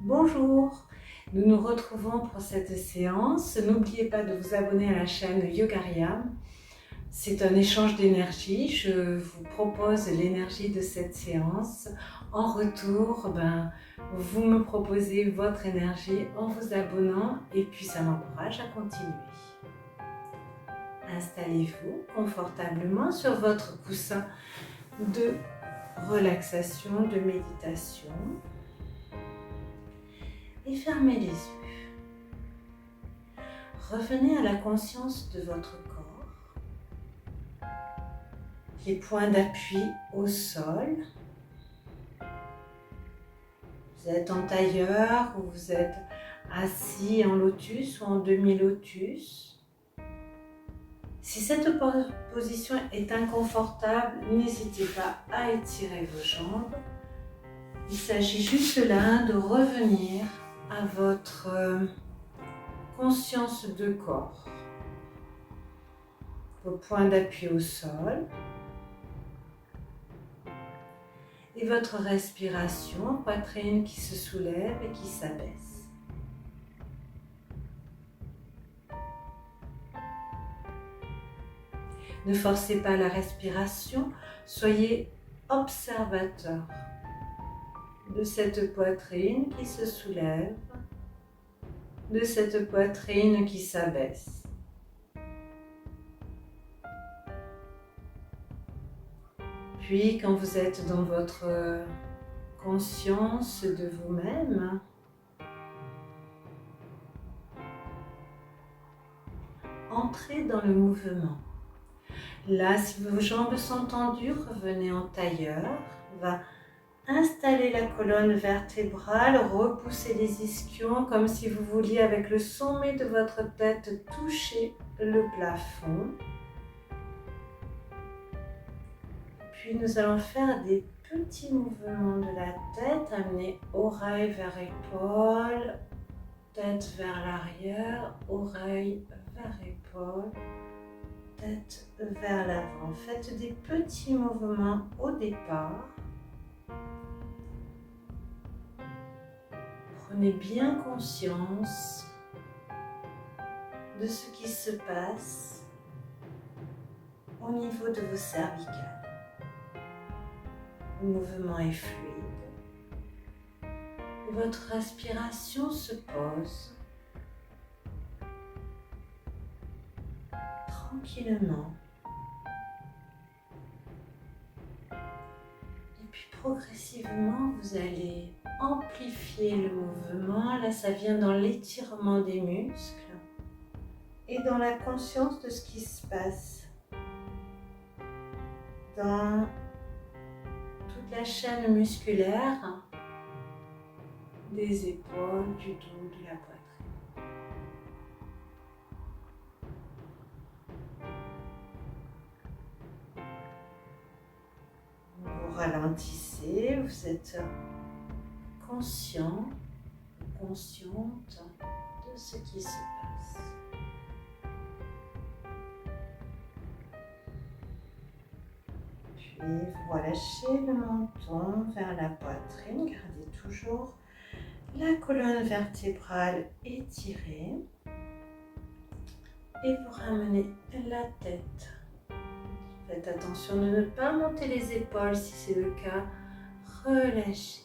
Bonjour, nous nous retrouvons pour cette séance. N'oubliez pas de vous abonner à la chaîne Yogaria. C'est un échange d'énergie. Je vous propose l'énergie de cette séance. En retour, vous me proposez votre énergie en vous abonnant et puis ça m'encourage à continuer. Installez-vous confortablement sur votre coussin de relaxation, de méditation. Et fermez les yeux. Revenez à la conscience de votre corps, les points d'appui au sol. Vous êtes en tailleur ou vous êtes assis en lotus ou en demi-lotus. Si cette position est inconfortable, n'hésitez pas à étirer vos jambes. Il s'agit juste là de revenir à votre conscience de corps, vos points d'appui au sol et votre respiration, poitrine qui se soulève et qui s'abaisse. Ne forcez pas la respiration, soyez observateur de cette poitrine qui se soulève, de cette poitrine qui s'abaisse. Puis, quand vous êtes dans votre conscience de vous-même, entrez dans le mouvement. Là, si vos jambes sont tendues, revenez en tailleur. Installez la colonne vertébrale, repoussez les ischions comme si vous vouliez avec le sommet de votre tête toucher le plafond. Puis nous allons faire des petits mouvements de la tête, amener oreille vers épaule, tête vers l'arrière, oreille vers épaule, tête vers l'avant. Faites des petits mouvements au départ. Prenez bien conscience de ce qui se passe au niveau de vos cervicales. Le mouvement est fluide et votre respiration se pose tranquillement. Et puis progressivement, vous allez amplifier le mouvement. Là, ça vient dans l'étirement des muscles et dans la conscience de ce qui se passe dans toute la chaîne musculaire des épaules, du dos, de la poitrine. Vous ralentissez, vous êtes conscient, consciente de ce qui se passe. Puis vous relâchez le menton vers la poitrine, gardez toujours la colonne vertébrale étirée et vous ramenez la tête. Faites attention de ne pas monter les épaules si c'est le cas, relâchez.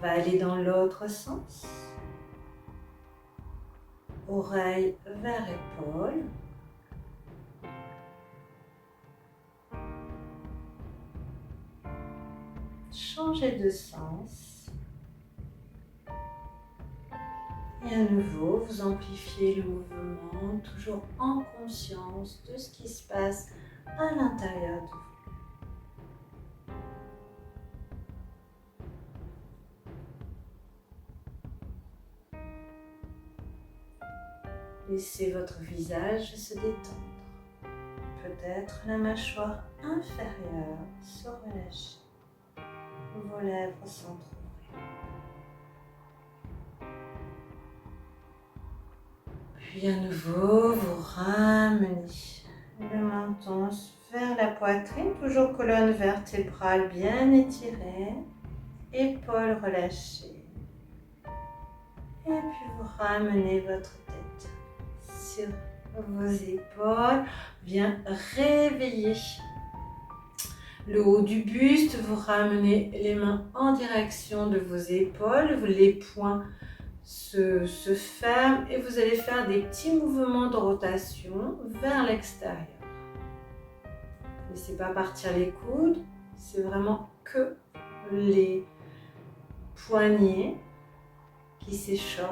On va aller dans l'autre sens. Oreille vers épaule. Changez de sens. Et à nouveau, vous amplifiez le mouvement, toujours en conscience de ce qui se passe à l'intérieur de vous. Laissez votre visage se détendre. Peut-être la mâchoire inférieure se relâcher. Vos lèvres s'entrouvrir. Puis à nouveau, vous ramenez le menton vers la poitrine, toujours colonne vertébrale bien étirée. épaules relâchées. Et puis vous ramenez votre tête sur vos épaules. Bien réveiller le haut du buste. Vous ramenez les mains en direction de vos épaules. Les poings se ferment et vous allez faire des petits mouvements de rotation vers l'extérieur. Laissez pas partir les coudes. C'est vraiment que les poignets qui s'échauffent.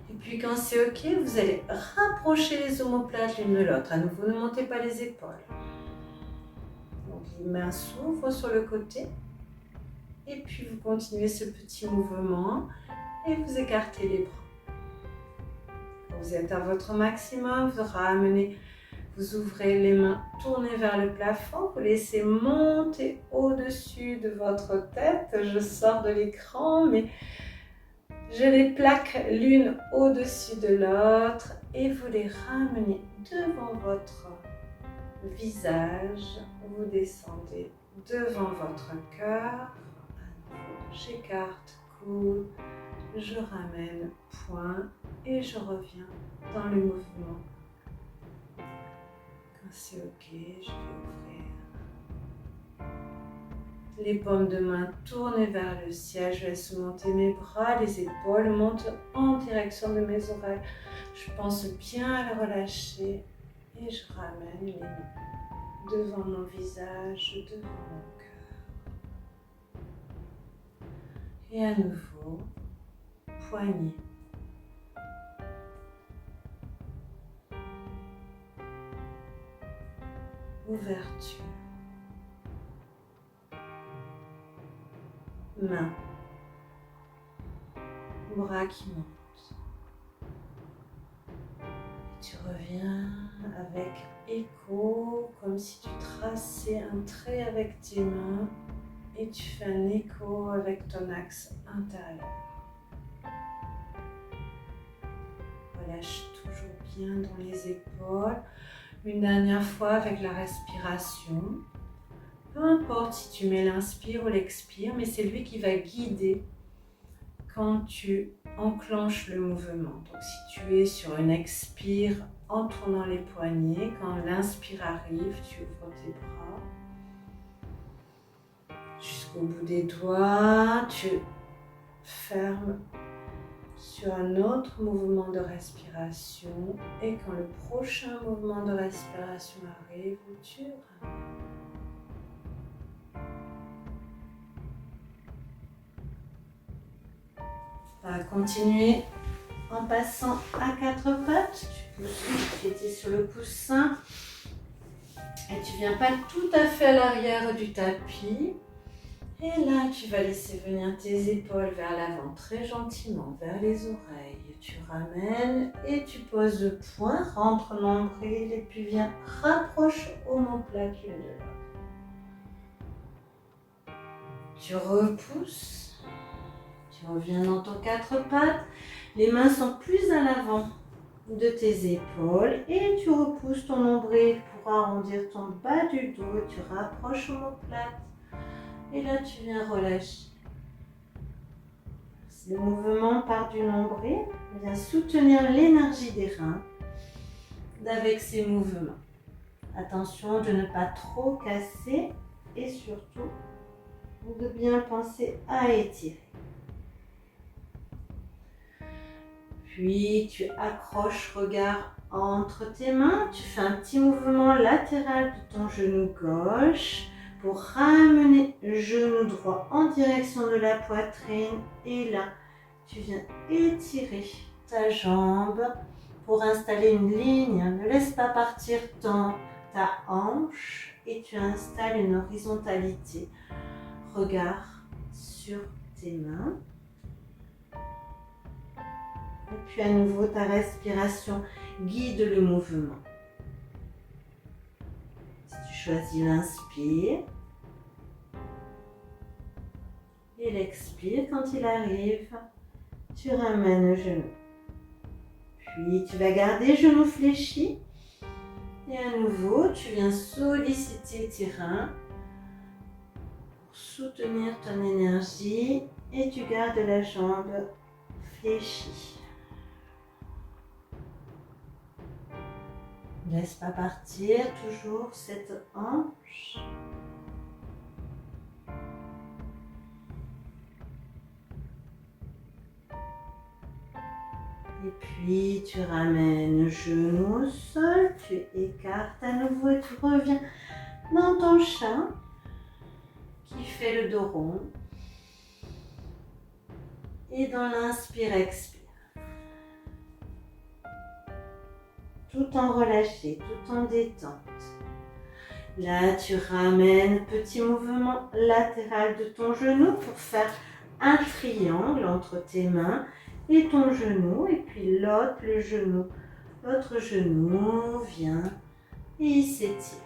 Et puis quand c'est ok, vous allez rapprocher les omoplates l'une de l'autre. À nouveau, ne montez pas les épaules. Donc les mains s'ouvrent sur le côté. Et puis vous continuez ce petit mouvement et vous écartez les bras. Quand vous êtes à votre maximum, vous ramenez, vous ouvrez les mains, tournez vers le plafond, vous laissez monter au-dessus de votre tête. Je sors de l'écran, mais je les plaque l'une au-dessus de l'autre et vous les ramenez devant votre visage. Vous descendez devant votre cœur. J'écarte coude, je ramène poing et je reviens dans le mouvement. Quand c'est ok, je vais ouvrir les paumes de main tournées vers le ciel. Je laisse monter mes bras, les épaules montent en direction de mes oreilles. Je pense bien à le relâcher et je ramène les mains devant mon visage, devant mon cœur. Et à nouveau, poignets. Ouverture. Main. Bras qui montent. Et tu reviens avec écho, comme si tu traçais un trait avec tes mains. Et tu fais un écho avec ton axe intérieur. Relâche toujours bien dans les épaules. Une dernière fois avec la respiration. Peu importe si tu mets l'inspire ou l'expire, mais c'est lui qui va guider quand tu enclenches le mouvement. Donc si tu es sur une expire en tournant les poignets, quand l'inspire arrive, tu ouvres tes bras. Jusqu'au bout des doigts, tu fermes sur un autre mouvement de respiration et quand le prochain mouvement de respiration arrive, tu ramènes. On va continuer en passant à quatre pattes. Tu pousses, tu étais sur le coussin et tu viens pas tout à fait à l'arrière du tapis. Et là, tu vas laisser venir tes épaules vers l'avant, très gentiment, vers les oreilles. Tu ramènes et tu poses le poing, rentre nombril et puis viens, rapproche omoplate l'une de l'autre. Tu repousses, tu reviens dans ton quatre pattes. Les mains sont plus à l'avant de tes épaules et tu repousses ton nombril pour arrondir ton bas du dos et tu rapproches omoplate. Et là, tu viens relâcher. Le mouvement part du nombril, vient soutenir l'énergie des reins avec ces mouvements. Attention de ne pas trop casser et surtout de bien penser à étirer. Puis tu accroches regard entre tes mains, tu fais un petit mouvement latéral de ton genou gauche pour ramener le genou droit en direction de la poitrine et là, tu viens étirer ta jambe pour installer une ligne. Ne laisse pas partir ta hanche et tu installes une horizontalité. Regard sur tes mains. Et puis à nouveau, ta respiration guide le mouvement. Si tu choisis l'inspire et l'expire, quand il arrive, tu ramènes le genou. Puis tu vas garder genou fléchi. Et à nouveau, tu viens solliciter tes reins pour soutenir ton énergie et tu gardes la jambe fléchie. Ne laisse pas partir toujours cette hanche. Et puis tu ramènes le genou au sol, tu écartes à nouveau et tu reviens dans ton chat qui fait le dos rond. Et dans l'inspire, expire. Tout en relâché, tout en détente. Là, tu ramènes petit mouvement latéral de ton genou pour faire un triangle entre tes mains et ton genou. Et puis l'autre genou vient et il s'étire.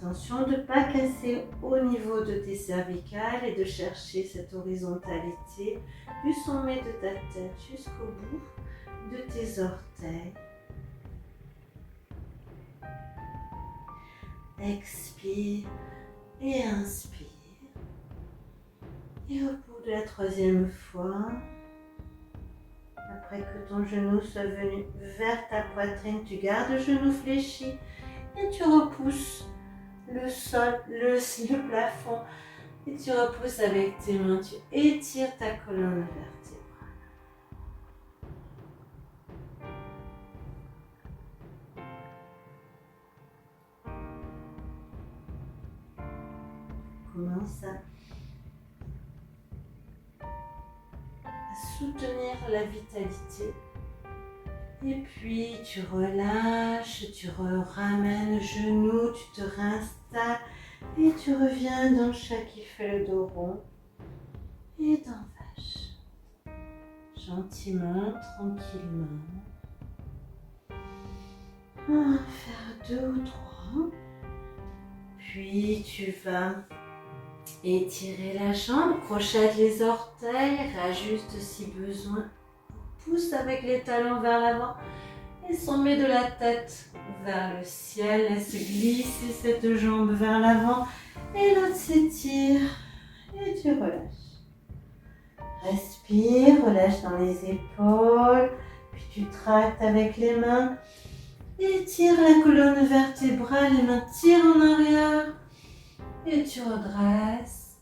Attention de ne pas casser au niveau de tes cervicales et de chercher cette horizontalité du sommet de ta tête jusqu'au bout de tes orteils. Expire et inspire. Et au bout de la troisième fois, après que ton genou soit venu vers ta poitrine, tu gardes le genou fléchi et tu repousses le sol, le plafond et tu repousses avec tes mains, tu étires ta colonne vertébrale. Commence à soutenir la vitalité. Et puis tu relâches, tu ramènes le genou, tu te réinstalles et tu reviens dans le chat qui fait le dos rond et dans vache. Gentiment, tranquillement. On va faire 2 ou 3. Puis tu vas étirer la jambe, crochette les orteils, rajuste si besoin. Pousse avec les talons vers l'avant et sommet de la tête vers le ciel. Laisse glisser cette jambe vers l'avant et l'autre s'étire et tu relâches. Respire, relâche dans les épaules, puis tu tractes avec les mains. Étire la colonne vertébrale, les mains tirent en arrière et tu redresses.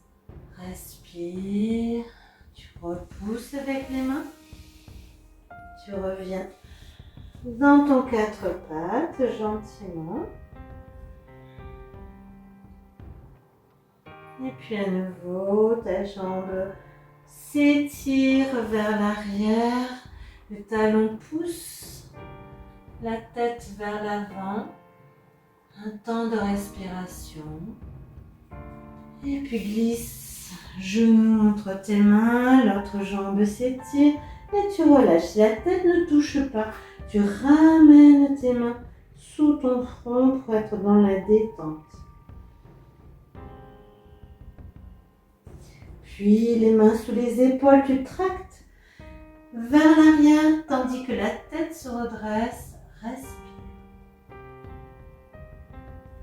Respire, tu repousses avec les mains. Tu reviens dans ton 4 pattes, gentiment. Et puis à nouveau, ta jambe s'étire vers l'arrière. Le talon pousse la tête vers l'avant. Un temps de respiration. Et puis glisse genou entre tes mains, l'autre jambe s'étire. Et tu relâches, la tête ne touche pas. Tu ramènes tes mains sous ton front pour être dans la détente. Puis les mains sous les épaules, tu tractes vers l'arrière tandis que la tête se redresse. Respire.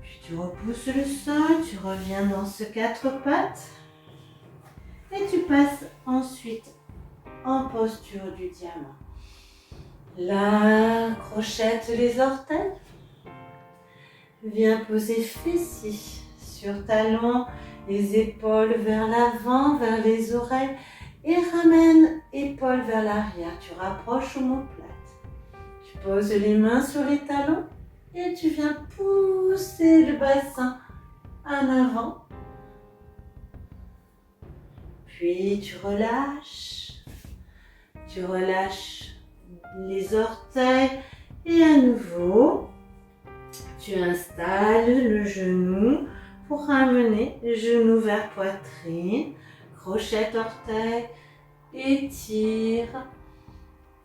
Puis tu repousses le sol, tu reviens dans ce 4 pattes. Et tu passes ensuite en posture du diamant. Là, crochette les orteils. Viens poser fessiers sur talons, les épaules vers l'avant, vers les oreilles et ramène épaules vers l'arrière. Tu rapproches omoplate. Tu poses les mains sur les talons et tu viens pousser le bassin en avant. Puis tu relâches. Tu relâches les orteils et à nouveau, tu installes le genou pour ramener le genou vers poitrine. Crochette orteil, étire.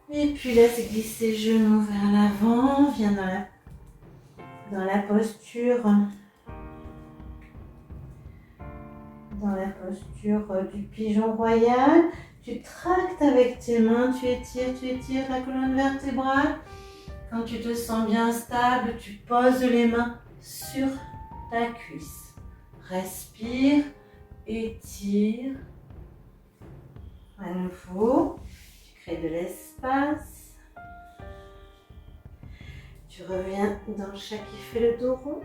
Et puis laisse glisser genou vers l'avant. Viens dans la posture. Dans la posture du pigeon royal. Tu tractes avec tes mains, tu étires la colonne vertébrale. Quand tu te sens bien stable, tu poses les mains sur ta cuisse. Respire, étire. À nouveau, tu crées de l'espace. Tu reviens dans le chat qui fait le dos rond.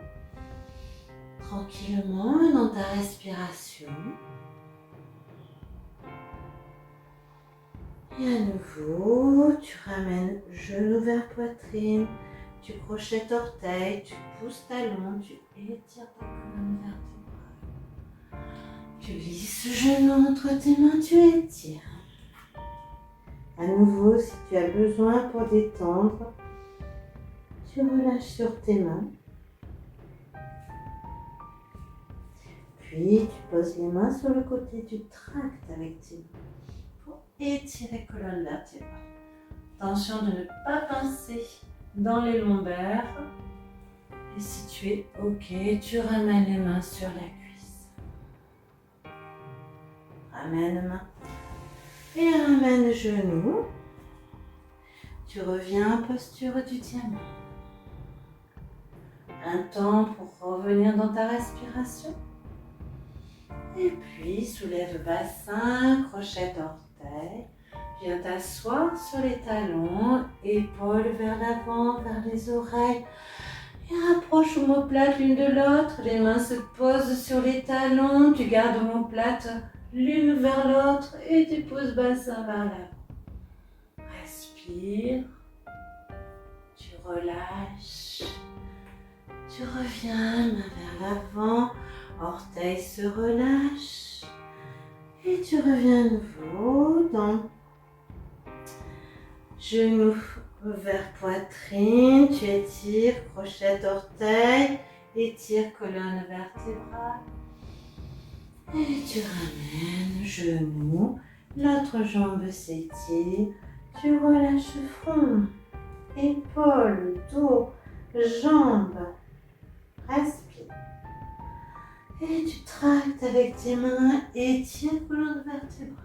Tranquillement dans ta respiration. Et à nouveau, tu ramènes genou vers poitrine. Tu crochettes orteils, tu pousses talon, tu étires ta colonne vertébrale. Tu glisses genou entre tes mains, tu étires. À nouveau, si tu as besoin pour détendre, tu relâches sur tes mains. Puis tu poses les mains sur le côté du tract avec tes mains pour étirer colonne vertébrale. Attention de ne pas pincer dans les lombaires. Et si tu es OK, tu ramènes les mains sur la cuisse. Ramène main et ramène genou. Tu reviens en posture du diamant. Un temps pour revenir dans ta respiration. Et puis soulève bassin, crochette orteil. Viens t'asseoir sur les talons, épaules vers l'avant, vers les oreilles. Et rapproche omoplate l'une de l'autre. Les mains se posent sur les talons. Tu gardes omoplate l'une vers l'autre et tu poses bassin vers l'avant. Respire. Tu relâches. Tu reviens, main vers l'avant. Orteils se relâchent. Et tu reviens à nouveau dans genou vers poitrine, tu étires, crochette orteil, étire colonne vertébrale. Et tu ramènes genou, l'autre jambe s'étire, tu relâches front, épaules, dos, jambes. Respire. Et tu tractes avec tes mains, étire colonne vertébrale.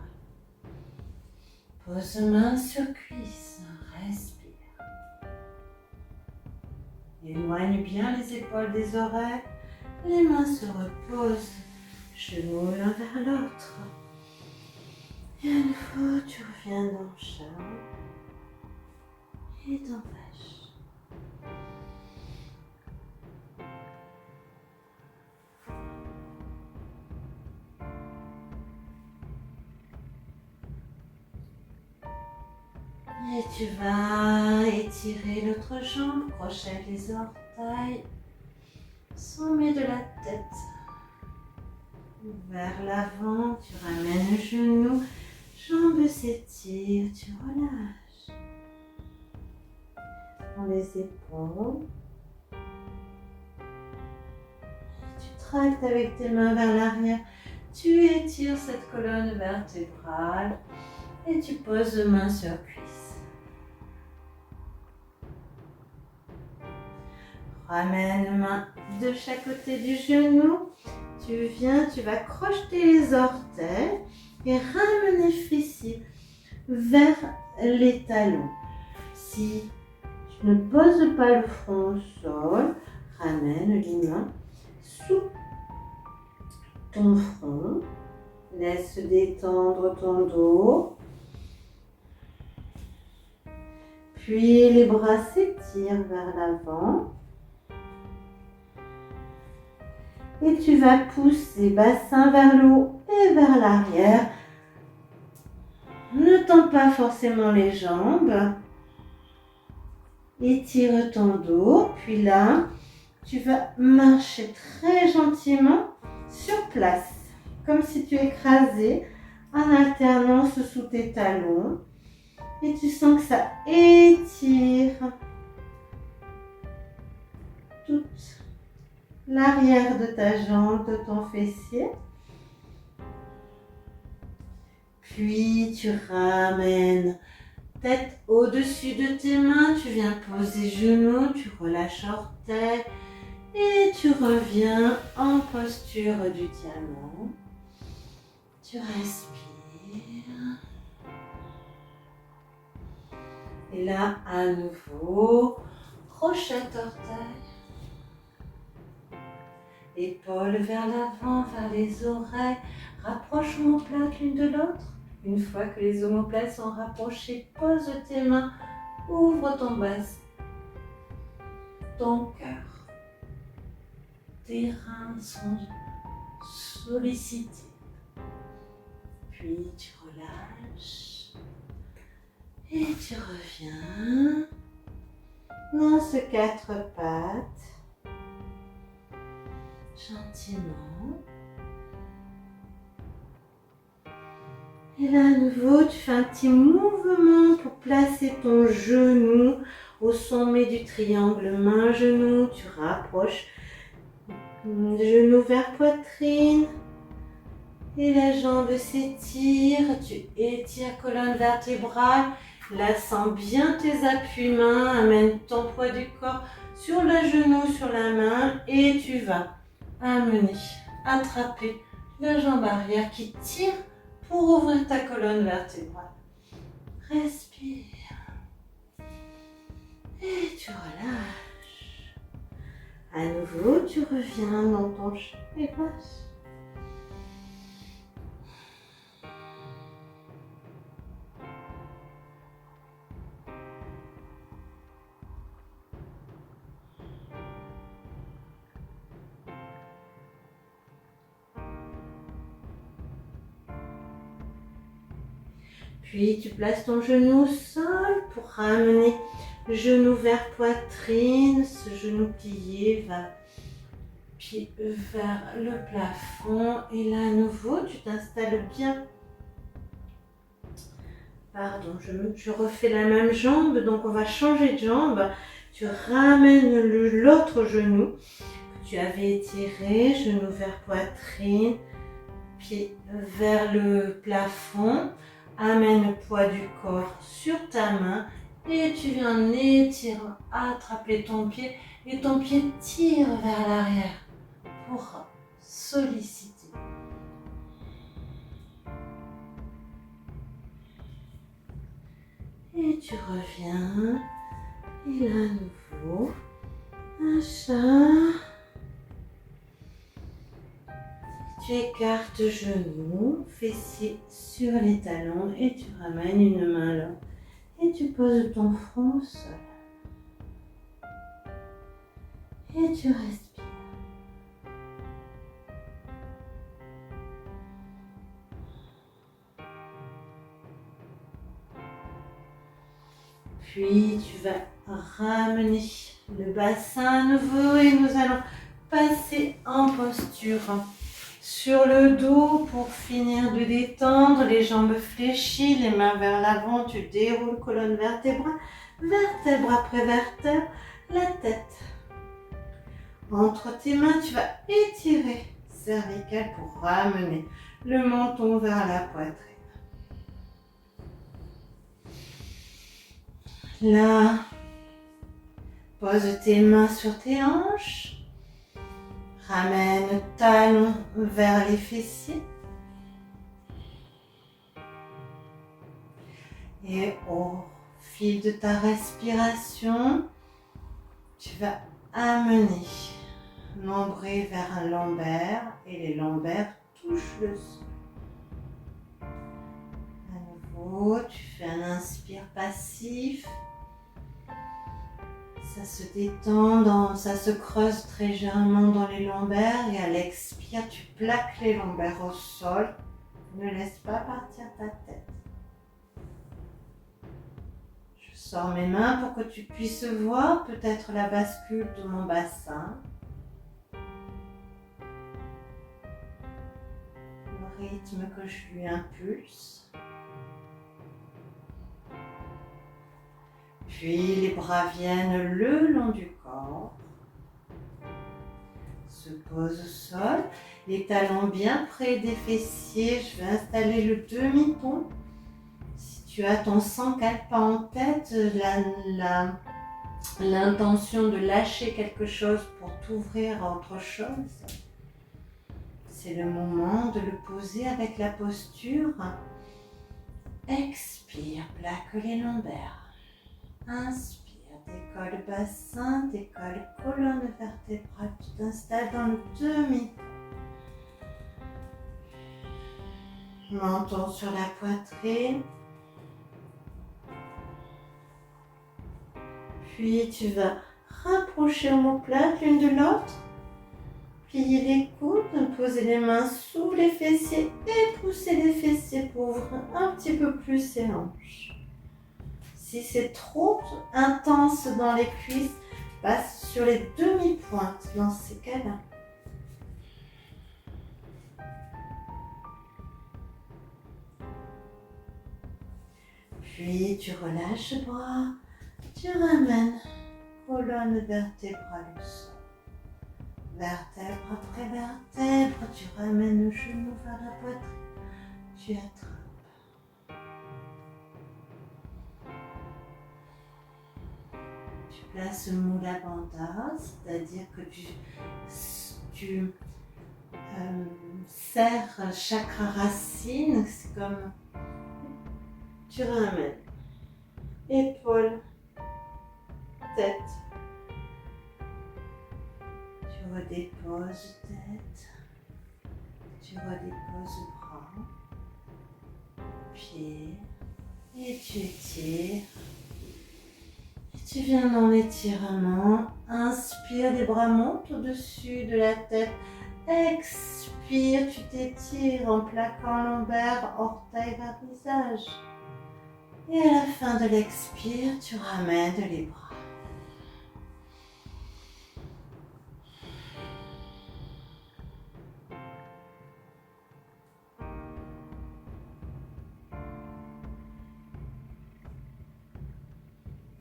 Pose main sur cuisse, respire. Éloigne bien les épaules des oreilles, les mains se reposent, genoux l'un vers l'autre. Et à nouveau, tu reviens dans chat et dans vache. Et tu vas étirer l'autre jambe, crochette les orteils, sommet de la tête. Vers l'avant, tu ramènes le genou, jambes s'étirent, tu relâches. Dans les épaules. Et tu tractes avec tes mains vers l'arrière, tu étires cette colonne vertébrale et tu poses main sur cuisse. Ramène main de chaque côté du genou. Tu viens, tu vas crocheter les orteils et ramener fessiers vers les talons. Si tu ne poses pas le front au sol, ramène les mains sous ton front. Laisse détendre ton dos. Puis les bras s'étirent vers l'avant. Et tu vas pousser bassin vers le haut et vers l'arrière. Ne tends pas forcément les jambes. Étire ton dos. Puis là, tu vas marcher très gentiment sur place. Comme si tu écrasais en alternance sous tes talons. Et tu sens que ça étire toute l'arrière de ta jambe, de ton fessier. Puis tu ramènes tête au-dessus de tes mains, tu viens poser genoux, tu relâches orteils et tu reviens en posture du diamant. Tu respires. Et là, à nouveau, crochette orteil. épaules vers l'avant, vers les oreilles. Rapproche omoplates l'une de l'autre. Une fois que les omoplates sont rapprochées, pose tes mains, ouvre ton bassin, ton cœur. Tes reins sont sollicités. Puis tu relâches et tu reviens dans ce 4 pattes, gentiment. Et là, à nouveau, tu fais un petit mouvement pour placer ton genou au sommet du triangle main-genou. Tu rapproches genou vers poitrine. Et la jambe s'étire. Tu étires colonne vertébrale. Là, sens bien tes appuis mains. Amène ton poids du corps sur le genou, sur la main. Et tu vas amener, attraper la jambe arrière qui tire pour ouvrir ta colonne vertébrale. Respire. Et tu relâches. À nouveau, tu reviens dans ton champ et passe. Puis tu places ton genou au sol pour ramener genou vers poitrine. Ce genou plié va pied vers le plafond. Et là à nouveau, tu t'installes bien. Pardon, je refais la même jambe. Donc on va changer de jambe. Tu ramènes l'autre genou que tu avais étiré. Genou vers poitrine. Pied vers le plafond. Amène le poids du corps sur ta main et tu viens en étirant, attraper ton pied et ton pied tire vers l'arrière pour solliciter. Et tu reviens et là à nouveau, un chat. Tu écartes genoux, fessiers sur les talons et tu ramènes une main là. Et tu poses ton front au sol. Et tu respires. Puis tu vas ramener le bassin à nouveau et nous allons passer en posture. Sur le dos pour finir de détendre, les jambes fléchies, les mains vers l'avant, tu déroules colonne vertébrale, vertèbre après vertèbre, la tête. Entre tes mains, tu vas étirer cervicale pour ramener le menton vers la poitrine. Là, pose tes mains sur tes hanches. Ramène talon vers les fessiers. Et au fil de ta respiration, tu vas amener nombril vers un lombaire et les lombaires touchent le sol. À nouveau, tu fais un inspire passif. Ça se détend, ça se creuse très légèrement dans les lombaires et à l'expire, tu plaques les lombaires au sol. Ne laisse pas partir ta tête. Je sors mes mains pour que tu puisses voir peut-être la bascule de mon bassin. Le rythme que je lui impulse. Puis les bras viennent le long du corps, se posent au sol, les talons bien près des fessiers. Je vais installer le demi-pont. Si tu as ton sankalpa en tête, l'intention de lâcher quelque chose pour t'ouvrir à autre chose, c'est le moment de le poser avec la posture. Expire, plaque les lombaires. Inspire, Décolle le bassin, décolle colonne vertébrale. Tu t'installes dans le demi. Menton sur la poitrine. Puis tu vas rapprocher omoplates l'une de l'autre. Plier les coudes, poser les mains sous les fessiers et pousser les fessiers pour ouvrir un petit peu plus ses hanches. Si c'est trop intense dans les cuisses, passe sur les demi-pointes dans ces cas-là. Puis tu relâches le bras, tu ramènes colonne vertébrale au sol. Vertèbre après vertèbre, tu ramènes le genou vers la poitrine, tu attrapes. Tu places le Mula Bandha, c'est-à-dire que tu serres chakra racine, c'est comme tu ramènes épaules, tête. Tu redéposes tête, tu redéposes bras, pieds, et tu étires. Et tu viens dans l'étirement. Inspire, les bras montent au-dessus de la tête. Expire, tu t'étires en plaquant lombaire, orteil vers le visage. Et à la fin de l'expire, tu ramènes les bras.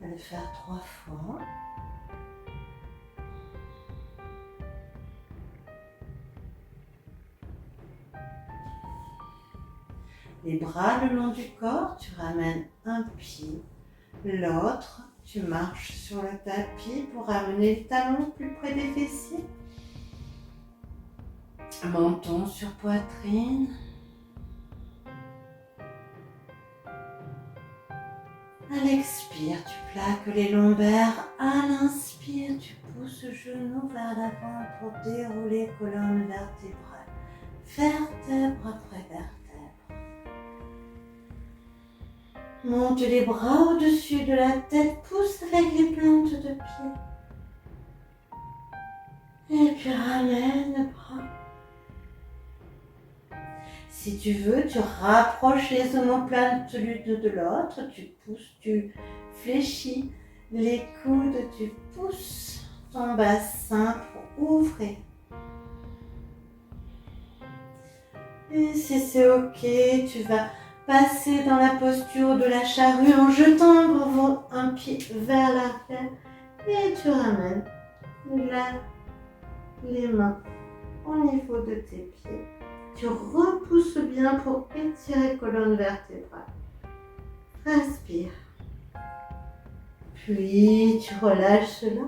On va le faire 3 fois. Les bras le long du corps, tu ramènes un pied, l'autre, tu marches sur le tapis pour ramener le talon plus près des fessiers. Menton sur poitrine. À l'expire, tu plaques les lombaires. À l'inspire, tu pousses le genou vers l'avant pour dérouler colonne vertébrale. Vertèbre après vertèbre. Monte les bras au-dessus de la tête, pousse avec les plantes de pied. Et puis ramène le bras. Si tu veux, tu rapproches les omoplates l'une de l'autre, tu pousses, tu fléchis les coudes, tu pousses ton bassin pour ouvrir. Et si c'est ok, tu vas passer dans la posture de la charrue en jetant un pied vers l'arrière et tu ramènes les mains au niveau de tes pieds. Tu repousses bien pour étirer colonne vertébrale. Inspire. Puis tu relâches cela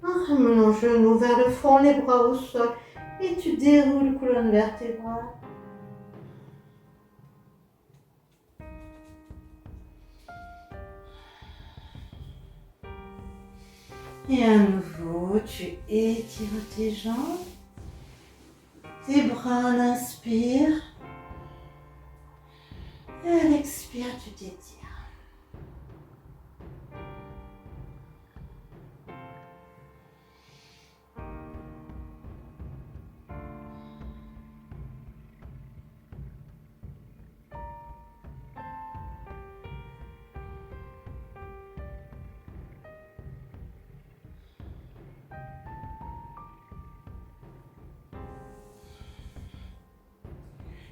en ramenant genou vers le fond, les bras au sol et tu déroules colonne vertébrale. Et à nouveau, tu étires tes jambes, tes bras à l'inspire. Et à l'expire, tu t'étires.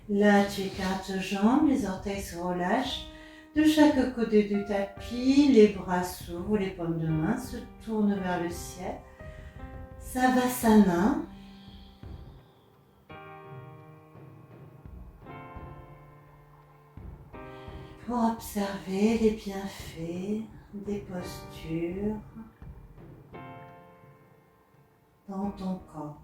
Là, tu écartes les jambes, les orteils se relâchent. De chaque côté du tapis, les bras s'ouvrent, les paumes de main se tournent vers le ciel. Savasana. Pour observer les bienfaits des postures dans ton corps.